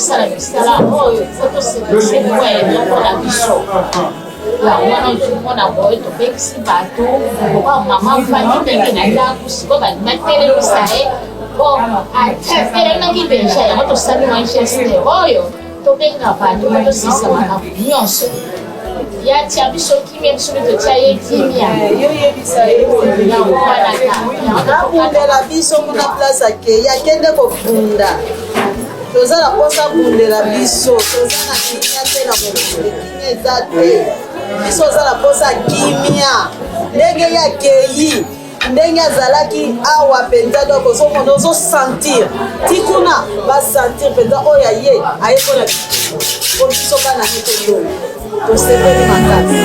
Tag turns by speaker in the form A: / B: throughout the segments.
A: tosala misala oyo fo tosekise moye lokola biso yango wana ozomona boye topekisi bato oka mama mfandi ndenge na ndako sikoyo bandima telemisa ye atelemaki deja yango tosali mwa geste oyo tobenga bato po tosisa makambo nyonso yatia biso kimia biso mpe totia ye kimia yango wana
B: abundela biso muna place akei akende kobunda tozala mposa abundela biso toza na kimia te na mokili kimia eza te biso ozala mposa kimia ndenge ye akei ndenge azalaki awa mpenza donc ozomona ozosentir ti kuna basentir mpenza oyo aye aye mpona po biso bana netolo tosepeli makasi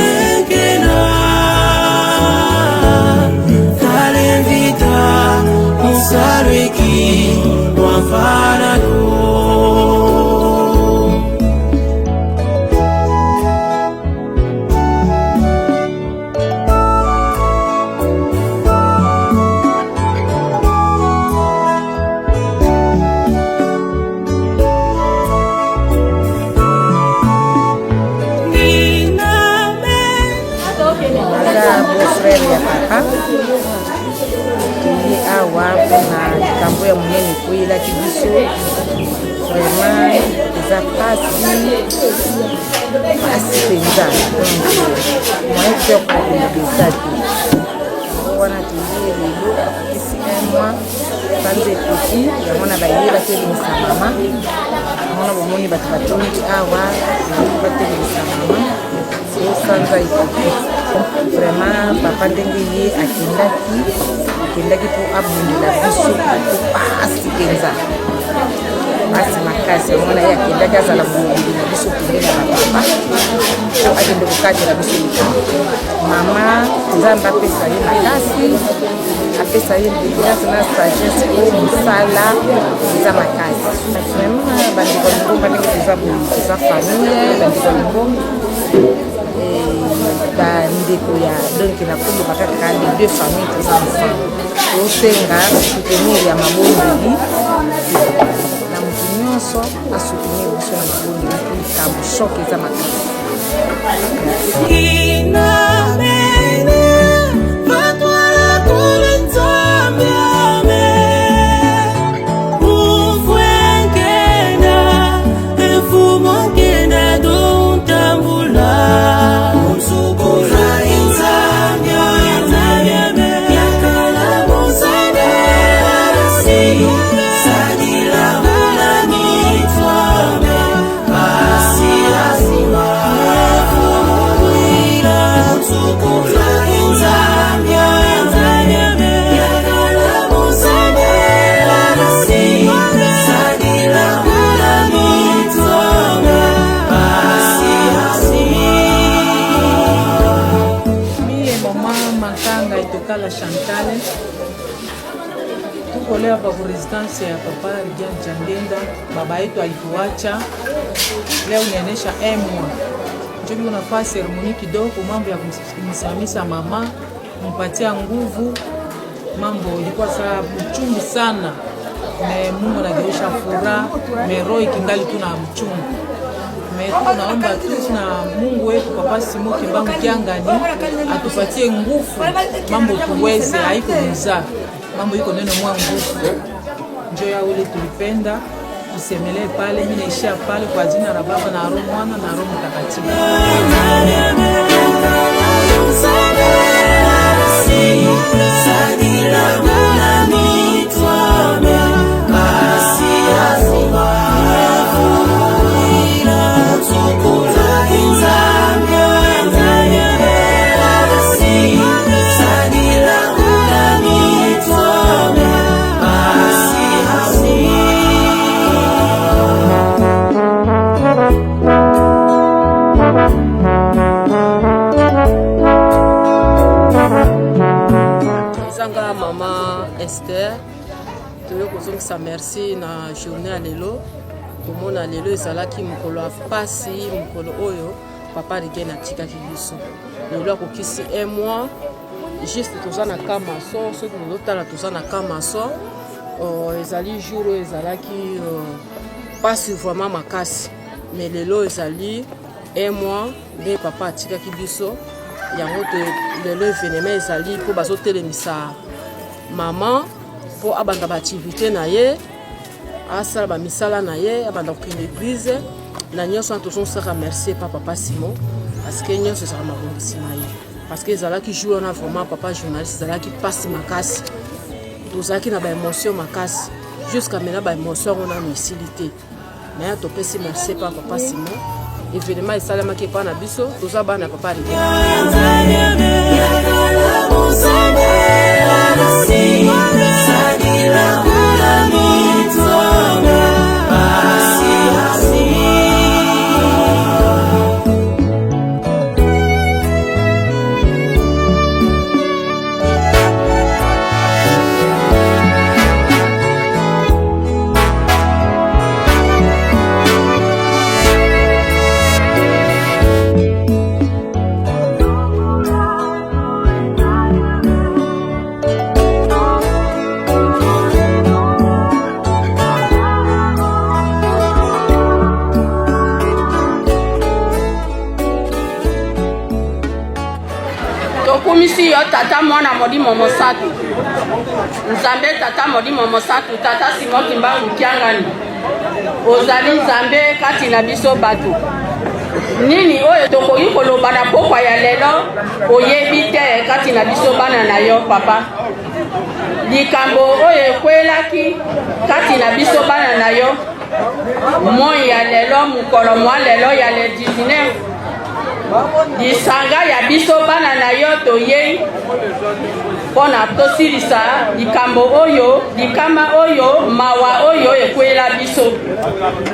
C: ya papa qui awa na kambo ya munene kuila kibiso vraiment eza pasi penza moi pia kueleza tu wana tulie lelo isi moi kanze kuti yamona bayela telemisa mama mona bomoni batu batondi awa batelemisa mama sanza ikuti vraiment papa ndenge ye akendaki po abundela biso to pasi penza pasi makasi omona ye akendaki azala bobundela biso pembeni na papa po akende kokatela biso likolo mama nzambe apesa ye makasi apesa ye grâce na sagesse o mosala eza makasi vraiment bandeko lingomba ndenge eza famille bandeko lingomba bandeko ya donc na kombo bakaka les deux familles tous ensemble tosenga soutenir ya mabombeli na motu nyonso asoutenir biso na mabombeli po likambo choc eza makasi
D: la Chantal tuko leo hapa kwa residence ya papa Diangienda, baba yetu alituacha leo unaenesha mois ndio unafanya seremoni kidogo, mambo ya kumsimamisha mama, mpatia nguvu. Mambo ilikuwa saa mchungu sana, na Mungu anageusha furaha, mero ikingali tuna mchungu. Tunaomba tu na Mungu wetu papa Simo Kimbangu kiangani atupatie nguvu, mambo tuweze, haiko mzaa, mambo iko neno mwa nguvu. Njoo ya ule tulipenda tusemelee pale, mimi naishia pale kwa jina la Baba na Roho Mwana na Roho Mtakatifu. Mama Esther, tuyo kozongisa merci na journée à lelo. Komona lelo ezalaki mokolo afasi, mokolo oyo papa Reagan atikaki biso. Lelo akokisi mois, juste tozana kamaso, ceux qui nous otala tozana kamaso. Ezali jour ezalaki
C: passe vraiment Makasi. Mais lelo ezali un mois de papa atikaki biso yango lelo événement ezali po bazotelemisa maman po abanda ba activité na ye asala ba misala na ye abanda kokende église na nyonso tozosala remercier papa Simon parce que nyonso ezala mabongisi na ye parce que ezalaki jour wana vraiment papa journaliste ezalaki passe Makasi tozalaki na ba émotion makasi jusqu'à maintenant ba émotion on a esili te mais topesi merci papa Simon événement esalamaki epa na biso toza bana papa Reagan.
E: Tokumisi yo tata mwana modimo mosatu Nzambe tata modimo mosatu tata Simon Kimbangu kiangani ozali Nzambe kati na biso bato nini oyo tokoki koloba na pokwa ya lelo oyebi te kati na biso bana na yo papa likambo oyo ekwelaki kati na biso bana na yo moi ya lelo mukolo mwa lelo ya le 19 lisanga ya biso bana na yo toyei pona tosilisa likambo oyo likama oyo mawa oyo ekwela biso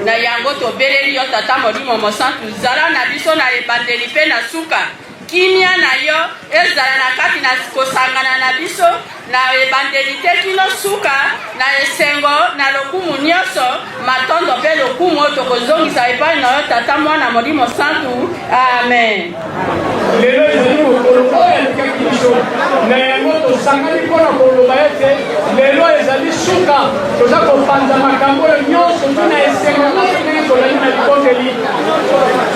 E: na yango tobeleli yo tata modimo mosantu zala na biso na ebandeli mpe na suka kimia na yo ezala na kati na kosangana na biso na ebandeli te kino suka na esengo na lokumu nyonso matondo mpe lokumu oyo tokozongisa epai na yo tata mwana modimo santu amen.
F: lelo ezali mokolo oyo alikaki biso na yango tosangani mpona koloba ete lelo ezali suka toza kopanza makambo oyo nyonso mpona esengo nyonso ndenge tolali na libondeli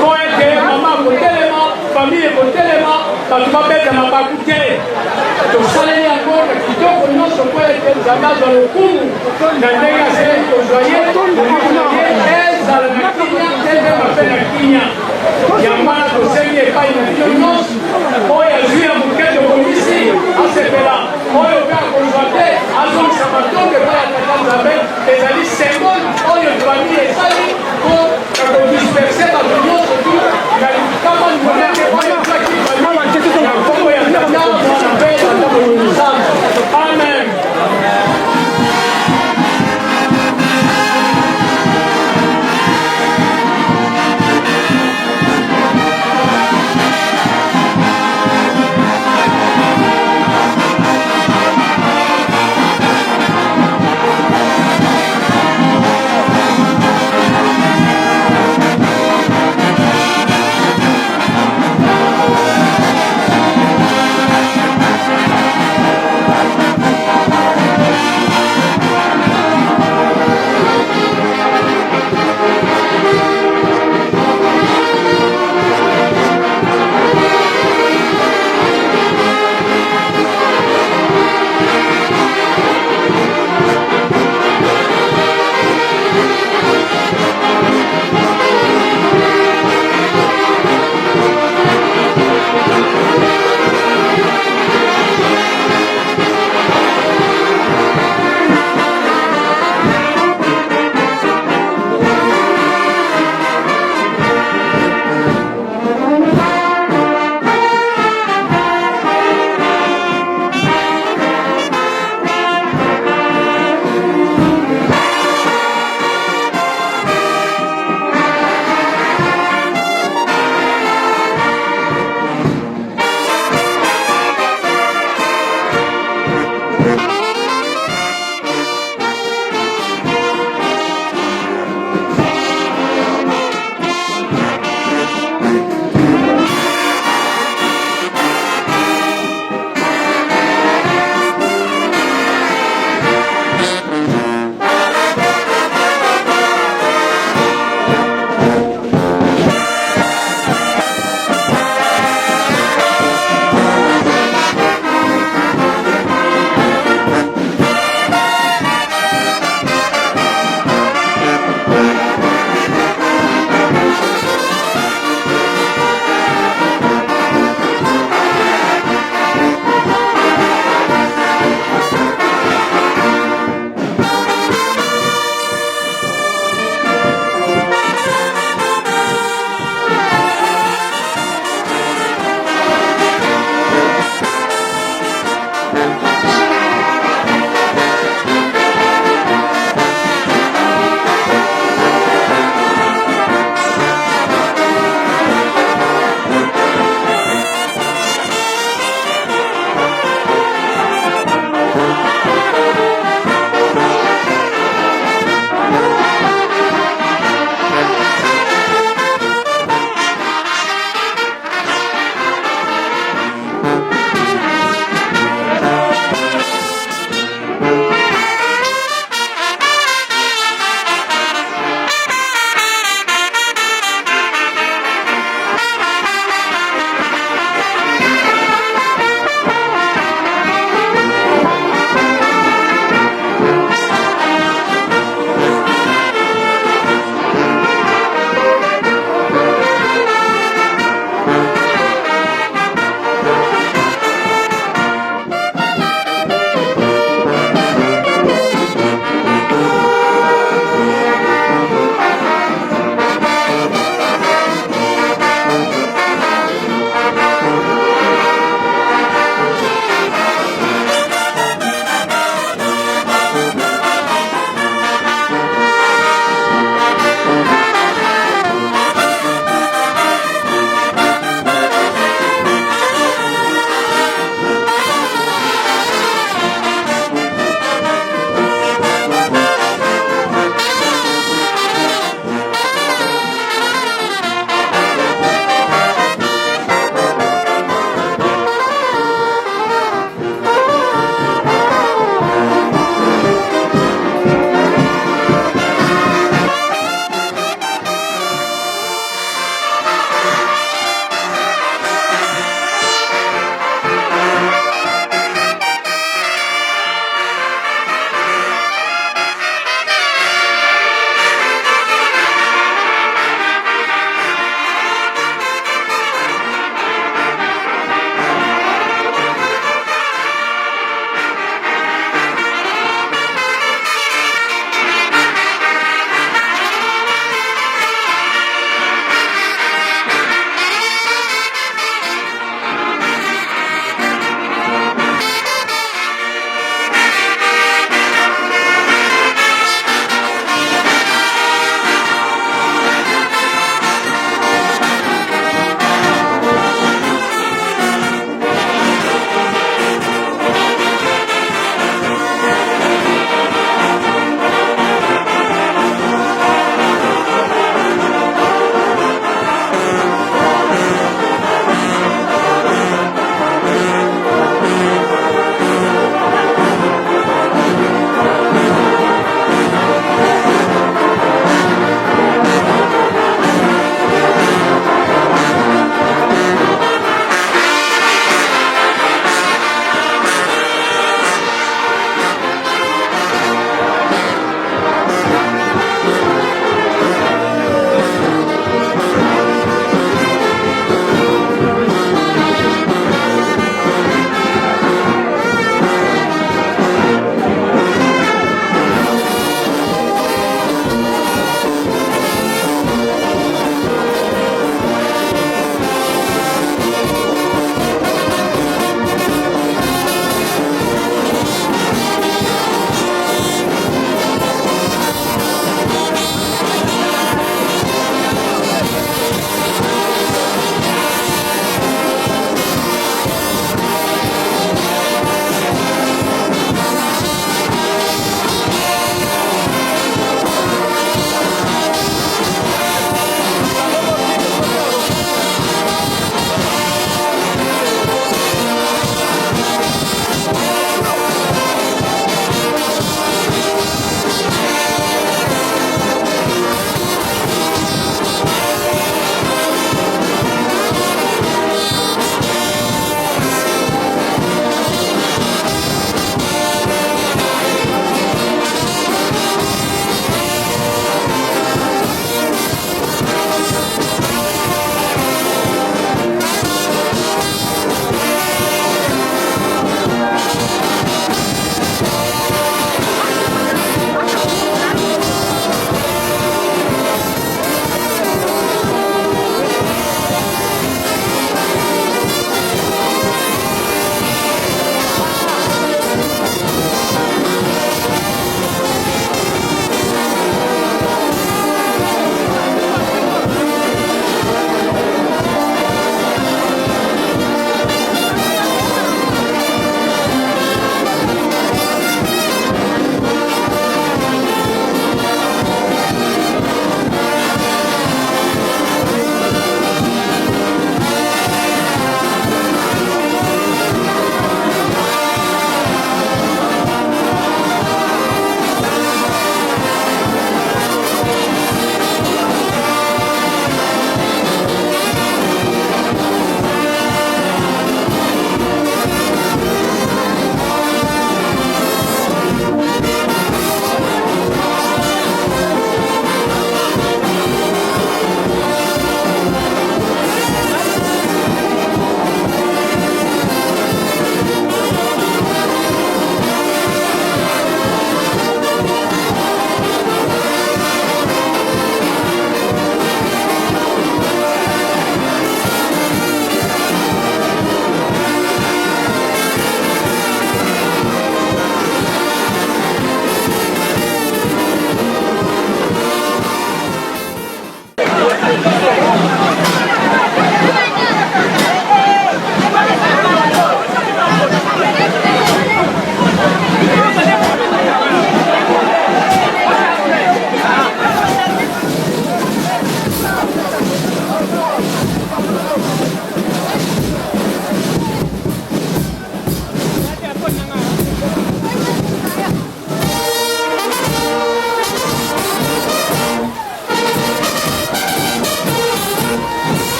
F: po ete mama akotelema famille ekotelema bato babeta mabaku te tosaleli yango na kitoko nyonso po ete nzambe azwa lokumu na ndenge aseleli kozwa ye ezala na kinya tezema mpe na kinya yango wana tosengi epai na bino nyonso oyo azwi ya moke tokomisi asepela oyo mpe akozwa te azongisa matongo epai ya tata nzambe ezali symbole oyo famille esali po nakodisperse bato nyonso tu na likama monene oyo ezaki famille na nkombo ya tata mwana mpe tata mokonzambe amen.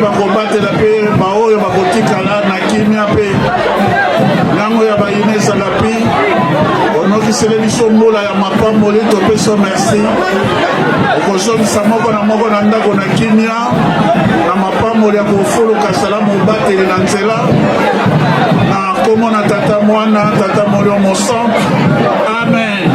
G: bakobatela mpe baoyo bakotikala na kimia mpe ntango ya bayina ezala mpi onokisele biso mbula ya mapamboli topesa merci okozongisa moko na ndako na kimia na mapamboli ya kofuluka salamu obateli na nzela na komona tata mwana tata molio mosantre amen.